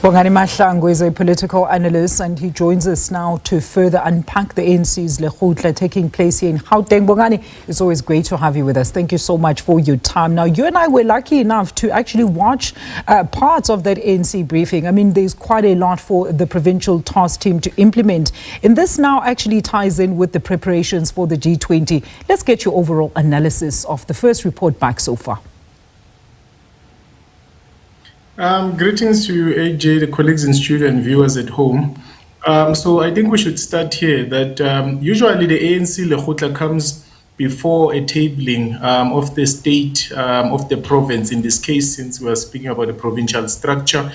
Bongani Mahlangu is a political analyst and he joins us now to further unpack the ANC's Lekgotla taking place here in Gauteng. Bongani, it's always great to have you with us. Thank you so much for your time. Now, you and I were lucky enough to actually watch parts of that ANC briefing. I mean, there's quite a lot for the provincial task team to implement. And this now actually ties in with the preparations for the G20. Let's get your overall analysis of the first report back so far. Greetings to you, AJ, the colleagues in studio and viewers at home. So I think we should start here that usually the ANC Lekgotla comes before a tabling of the state of the province, in this case, since we are speaking about the provincial structure.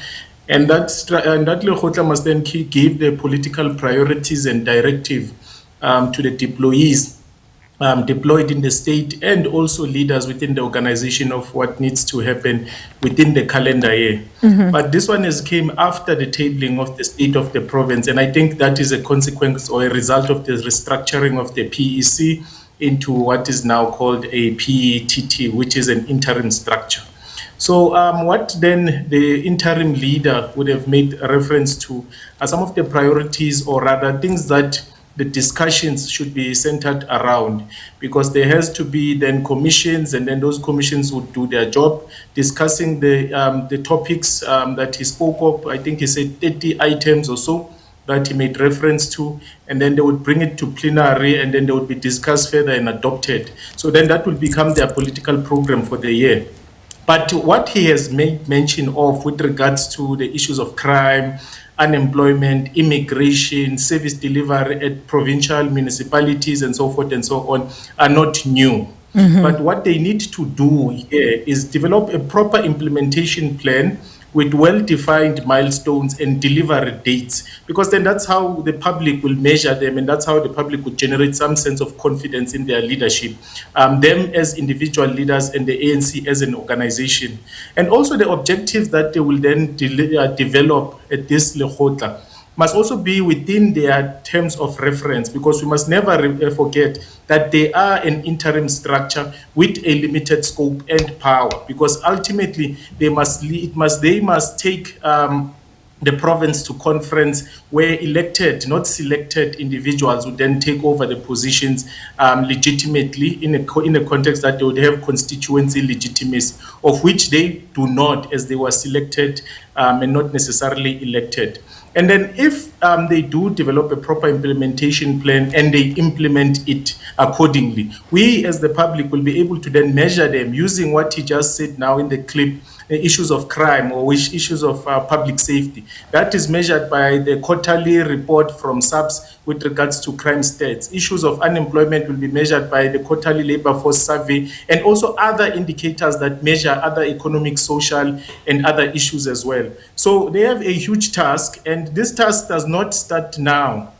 And that Lekgotla must then give the political priorities and directive to the deployees deployed in the state and also leaders within the organization of what needs to happen within the calendar year. But this one came after the tabling of the state of the province, and I think that is a consequence or a result of the restructuring of the PEC into what is now called a PETT, which is an interim structure. So what then the interim leader would have made reference to are some of the priorities, or rather things that the discussions should be centered around, because there has to be then commissions, and then those commissions would do their job, discussing the topics that he spoke of. I think he said 30 items or so that he made reference to, and then they would bring it to plenary, and then they would be discussed further and adopted. So then that would become their political program for the year. But what he has made mention of with regards to the issues of crime, unemployment, immigration, service delivery at provincial municipalities and so forth and so on are not new. But what they need to do here is develop a proper implementation plan with well-defined milestones and delivery dates, because then that's how the public will measure them, and that's how the public would generate some sense of confidence in their leadership, them as individual leaders and the ANC as an organization. And also the objectives that they will then develop at this Lekgotla must also be within their terms of reference, because we must never forget that they are an interim structure with a limited scope and power, because ultimately they must take the province to conference where elected, not selected individuals would then take over the positions legitimately in a context that they would have constituency legitimacy, of which they do not, as they were selected and not necessarily elected. And then if they do develop a proper implementation plan and they implement it accordingly, we as the public will be able to then measure them using what he just said now in the clip, the issues of crime or issues of public safety. That is measured by the quarterly report from SAPS with regards to crime stats. Issues of unemployment will be measured by the quarterly labor force survey, and also other indicators that measure other economic, social, and other issues as well. So they have a huge task, and this task does not start now.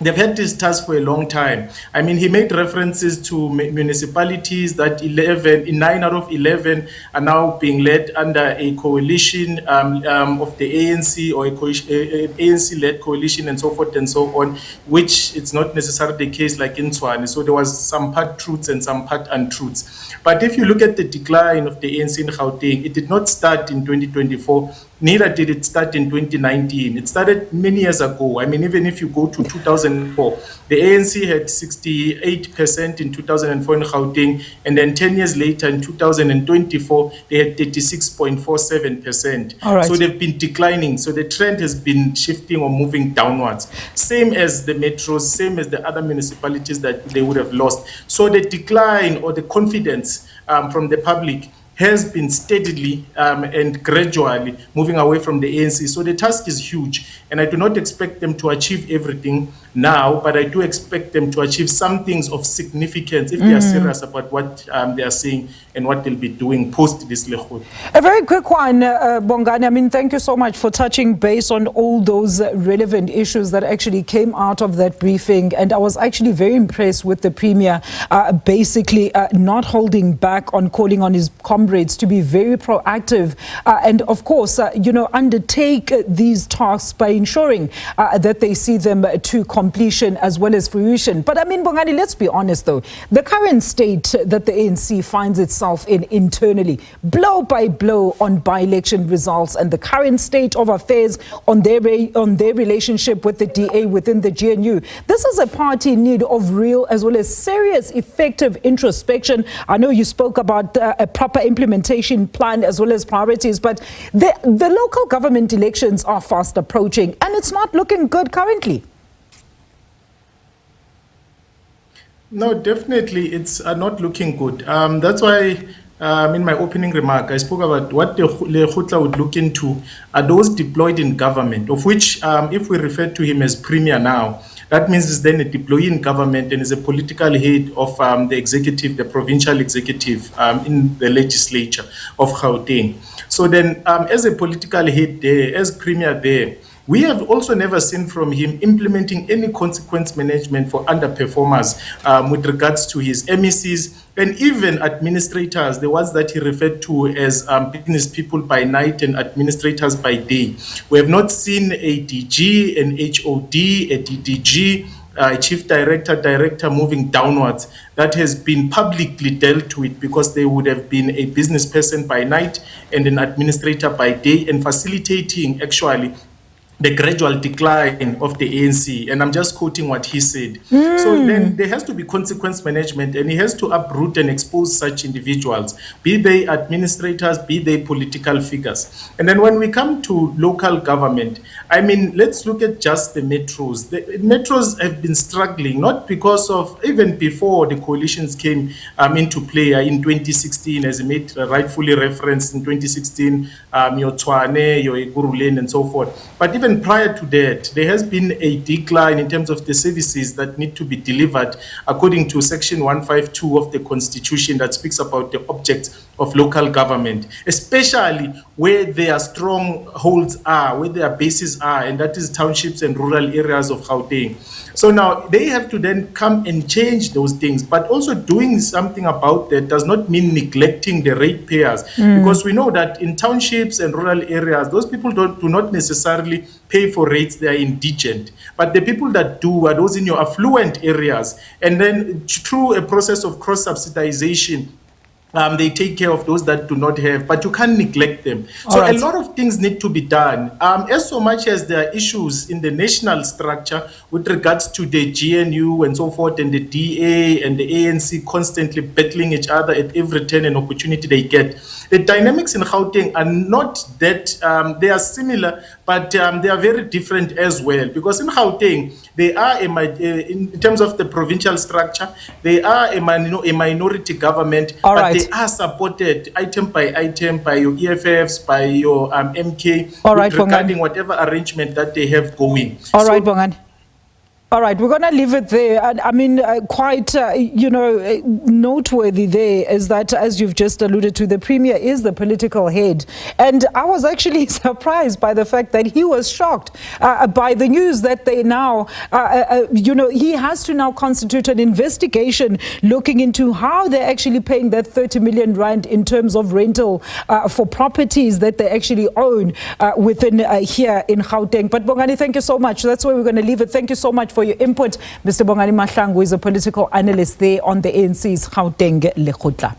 They've had this task for a long time. I mean, he made references to municipalities that 9 out of 11 are now being led under a coalition of the ANC, or an ANC-led coalition and so forth and so on, which it's not necessarily the case like in Tshwane. So there was some part truths and some part untruths. But if you look at the decline of the ANC in Gauteng, it did not start in 2024. Neither did it start in 2019. It started many years ago. I mean, even if you go to 2004, the ANC had 68% in 2004 in Gauteng, and then 10 years later, in 2024, they had 36.47%. Right. So they've been declining. So the trend has been shifting or moving downwards. Same as the metros, same as the other municipalities that they would have lost. So the decline or the confidence from the public has been steadily and gradually moving away from the ANC. So the task is huge, and I do not expect them to achieve everything now, but I do expect them to achieve some things of significance if they are serious about what they are saying and what they'll be doing post this Lekgotla. A very quick one, Bongani. I mean, thank you so much for touching base on all those relevant issues that actually came out of that briefing. And I was actually very impressed with the Premier basically not holding back on calling on his comrades to be very proactive and, of course, undertake these tasks by ensuring that they see them to complete. completion as well as fruition. But I mean, Bongani, let's be honest though, the current state that the ANC finds itself in internally, blow by blow on by-election results, and the current state of affairs on their relationship with the DA within the GNU. This is a party in need of real as well as serious, effective introspection. I know you spoke about a proper implementation plan as well as priorities, but the local government elections are fast approaching and it's not looking good currently. No, definitely it's not looking good. That's why in my opening remark, I spoke about what the Lekgotla would look into are those deployed in government, of which if we refer to him as Premier now, that means he's then a deployee in government and is a political head of the executive, the provincial executive in the legislature of Gauteng. So then as a political head there, as Premier there, we have also never seen from him implementing any consequence management for underperformers with regards to his MECs and even administrators, the ones that he referred to as business people by night and administrators by day. We have not seen a DG, an HOD, a DDG, chief director moving downwards. That has been publicly dealt with because they would have been a business person by night and an administrator by day and facilitating actually the gradual decline of the ANC, and I'm just quoting what he said. So then there has to be consequence management, and he has to uproot and expose such individuals, be they administrators, be they political figures. And then when we come to local government, I mean, let's look at just the metros. The metros have been struggling, not because of, even before the coalitions came into play in 2016, as he made rightfully referenced in 2016, your Tshwane, your Ekurhuleni, and so forth. But even prior to that, there has been a decline in terms of the services that need to be delivered according to Section 152 of the Constitution that speaks about the objects of local government, especially where their strongholds are, where their bases are, and that is townships and rural areas of Gauteng. So now they have to then come and change those things, but also doing something about that does not mean neglecting the ratepayers, because we know that in townships and rural areas, those people do not necessarily pay for rates. They are indigent, but the people that do are those in your affluent areas, and then through a process of cross-subsidization, they take care of those that do not have, but you can't neglect them. So a lot of things need to be done. As so much as there are issues in the national structure with regards to the GNU and so forth, and the DA and the ANC constantly battling each other at every turn and opportunity they get. The dynamics in Gauteng are not that, they are similar, but they are very different as well. Because in Gauteng, they are, in terms of the provincial structure, they are a minority government, but they are supported item by item by your EFFs, by your MK, regarding whatever arrangement that they have going. All right, Bongani. All right, we're going to leave it there. I mean, quite, noteworthy there is that, as you've just alluded to, the Premier is the political head. And I was actually surprised by the fact that he was shocked by the news that they now, he has to now constitute an investigation looking into how they're actually paying that 30 million rand in terms of rental for properties that they actually own within here in Gauteng. But Bongani, thank you so much. That's where we're going to leave it. Thank you so much for your input. Mr. Bongani Mahlangu is a political analyst there on the ANC's Gauteng Lekgotla.